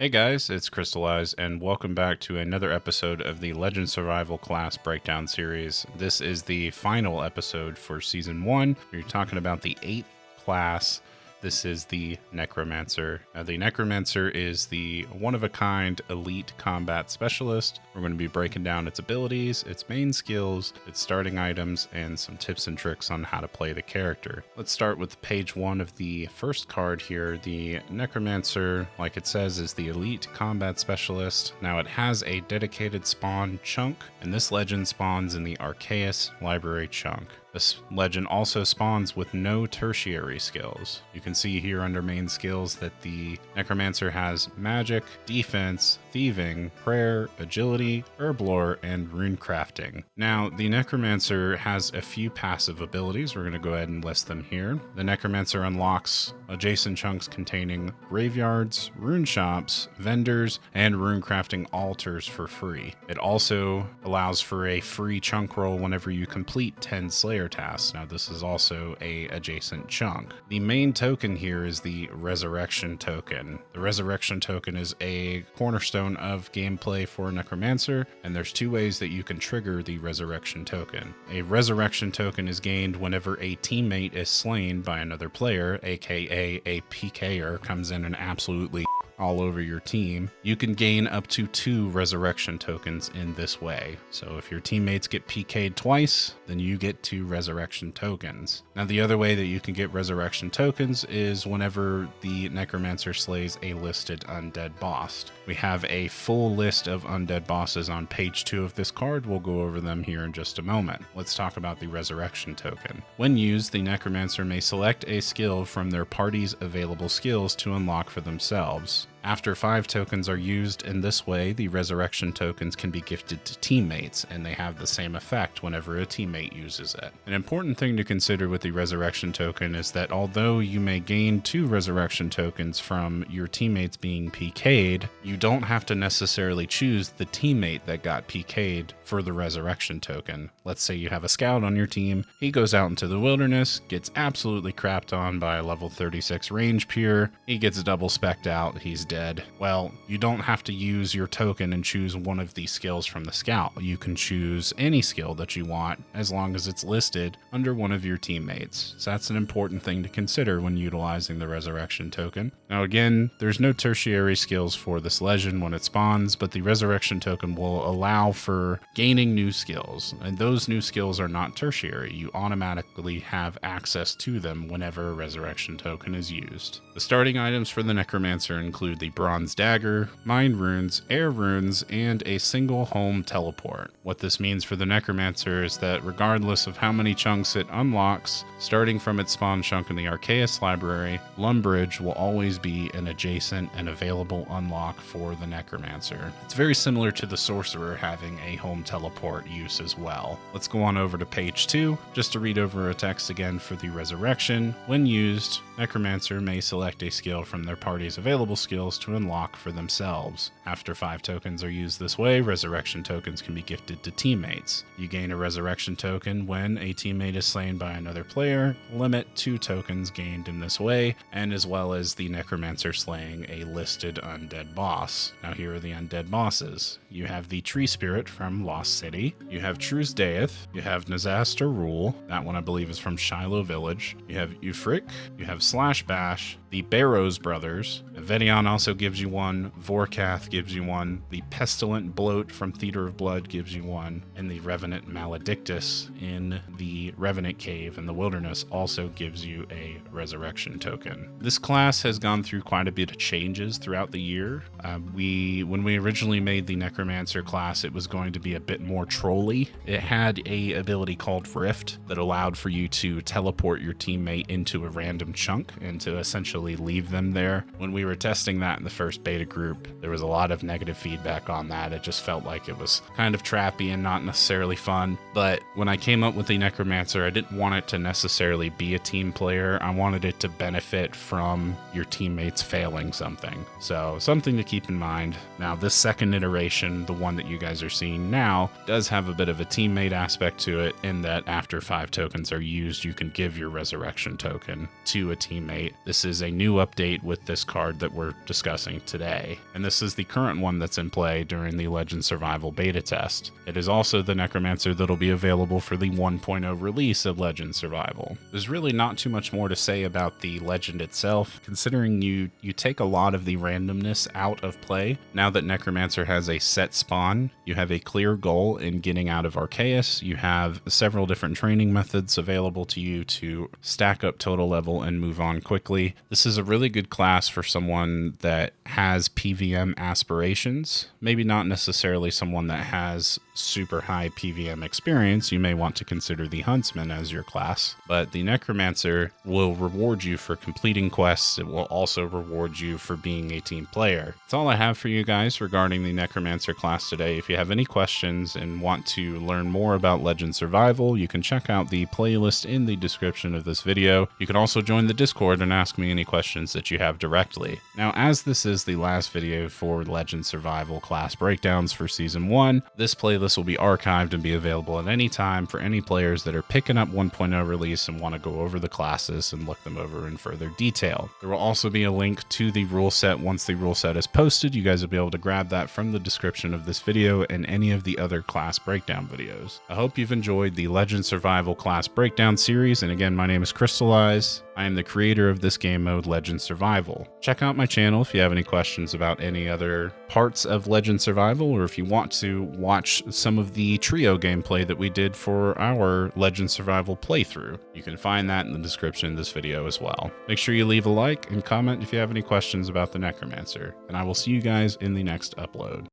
Hey guys, it's Christylize, and welcome back to another episode of the Legend Survival Class Breakdown Series. This is the final episode for Season 1. We're talking about the 8th class. This is the Necromancer. The Necromancer is the one-of-a-kind elite combat specialist. We're going to be breaking down its abilities, its main skills, its starting items, and some tips and tricks on how to play the character. Let's start with page 1 of the first card here. The Necromancer, like it says, is the elite combat specialist. Now it has a dedicated spawn chunk, and this legend spawns in the Arceus library chunk. This legend also spawns with no tertiary skills. You can see here under main skills that the Necromancer has magic, defense, thieving, prayer, agility, herblore, and rune crafting. Now, the Necromancer has a few passive abilities. We're going to go ahead and list them here. The Necromancer unlocks adjacent chunks containing graveyards, rune shops, vendors, and rune crafting altars for free. It also allows for a free chunk roll whenever you complete 10 Slayer tasks. Now, this is also a adjacent chunk. The main token here is the Resurrection token. The Resurrection token is a cornerstone of gameplay for Necromancer, and there's two ways that you can trigger the Resurrection token. A Resurrection token is gained whenever a teammate is slain by another player, aka a PKer comes in and absolutely all over your team. You can gain up to 2 resurrection tokens in this way. So if your teammates get PK'd twice, then you get 2 resurrection tokens. Now the other way that you can get resurrection tokens is whenever the Necromancer slays a listed undead boss. We have a full list of undead bosses on page 2 of this card. We'll go over them here in just a moment. Let's talk about the resurrection token. When used, the Necromancer may select a skill from their party's available skills to unlock for themselves. After 5 tokens are used in this way, the resurrection tokens can be gifted to teammates, and they have the same effect whenever a teammate uses it. An important thing to consider with the resurrection token is that although you may gain 2 resurrection tokens from your teammates being PK'd, you don't have to necessarily choose the teammate that got PK'd for the resurrection token. Let's say you have a scout on your team, he goes out into the wilderness, gets absolutely crapped on by a level 36 range pure, he gets double specced out, he's dead. Well, you don't have to use your token and choose one of these skills from the scout. You can choose any skill that you want as long as it's listed under one of your teammates. So that's an important thing to consider when utilizing the resurrection token. Now again, there's no tertiary skills for this legend when it spawns, but the resurrection token will allow for gaining new skills, and those new skills are not tertiary. You automatically have access to them whenever a resurrection token is used. The starting items for the Necromancer include the bronze dagger, mind runes, air runes, and a single home teleport. What this means for the Necromancer is that regardless of how many chunks it unlocks, starting from its spawn chunk in the Arceus library, Lumbridge will always be an adjacent and available unlock for the Necromancer. It's very similar to the Sorcerer having a home teleport use as well. Let's go on over to page 2, just to read over a text again for the Resurrection. When used, Necromancer may select a skill from their party's available skills to unlock for themselves. After 5 tokens are used this way, resurrection tokens can be gifted to teammates. You gain a resurrection token when a teammate is slain by another player, limit 2 tokens gained in this way, and as well as the Necromancer slaying a listed undead boss. Now here are the undead bosses. You have the Tree Spirit from Lost City, you have Truce Death, you have Nazaster Rule, that one I believe is from Shiloh Village, you have Euphric, you have Slash Bash, the Barrows Brothers, Vedion also gives you one, Vorkath gives you one, the Pestilent Bloat from Theater of Blood gives you one, and the Revenant Maledictus in the Revenant Cave in the Wilderness also gives you a resurrection token. This class has gone through quite a bit of changes throughout the year. When we originally made the Necromancer class, it was going to be a bit more trolly. It had a ability called Rift that allowed for you to teleport your teammate into a random chunk and to essentially leave them there. When we were testing that in the first beta group, there was a lot of negative feedback on that. It just felt like it was kind of trappy and not necessarily fun. But when I came up with the Necromancer, I didn't want it to necessarily be a team player. I wanted it to benefit from your teammates failing something. So something to keep in mind. Now this second iteration, the one that you guys are seeing now, does have a bit of a teammate aspect to it in that after 5 tokens are used, you can give your resurrection token to a teammate. This is a a new update with this card that we're discussing today. And this is the current one that's in play during the Legend Survival beta test. It is also the Necromancer that'll be available for the 1.0 release of Legend Survival. There's really not too much more to say about the Legend itself, considering you take a lot of the randomness out of play. Now that Necromancer has a set spawn, you have a clear goal in getting out of Arceus. You have several different training methods available to you to stack up total level and move on quickly. This is a really good class for someone that has PVM aspirations. Maybe not necessarily someone that has super high PVM experience. You may want to consider the Huntsman as your class, but the Necromancer will reward you for completing quests. It will also reward you for being a team player. That's all I have for you guys regarding the Necromancer class today. If you have any questions and want to learn more about Legend Survival, you can check out the playlist in the description of this video. You can also join the Discord and ask me any questions that you have directly. Now, as this is the last video for Legend Survival class breakdowns for Season 1, this playlist will be archived and be available at any time for any players that are picking up 1.0 release and want to go over the classes and look them over in further detail. There will also be a link to the rule set once the rule set is posted. You guys will be able to grab that from the description of this video and any of the other class breakdown videos. I hope you've enjoyed the Legend Survival class breakdown series, and again, my name is Christylize. I am the creator of this game mode, Legend Survival. Check out my channel if you have any questions about any other parts of Legend Survival, or if you want to watch some of the trio gameplay that we did for our Legend Survival playthrough. You can find that in the description of this video as well. Make sure you leave a like and comment if you have any questions about the Necromancer, and I will see you guys in the next upload.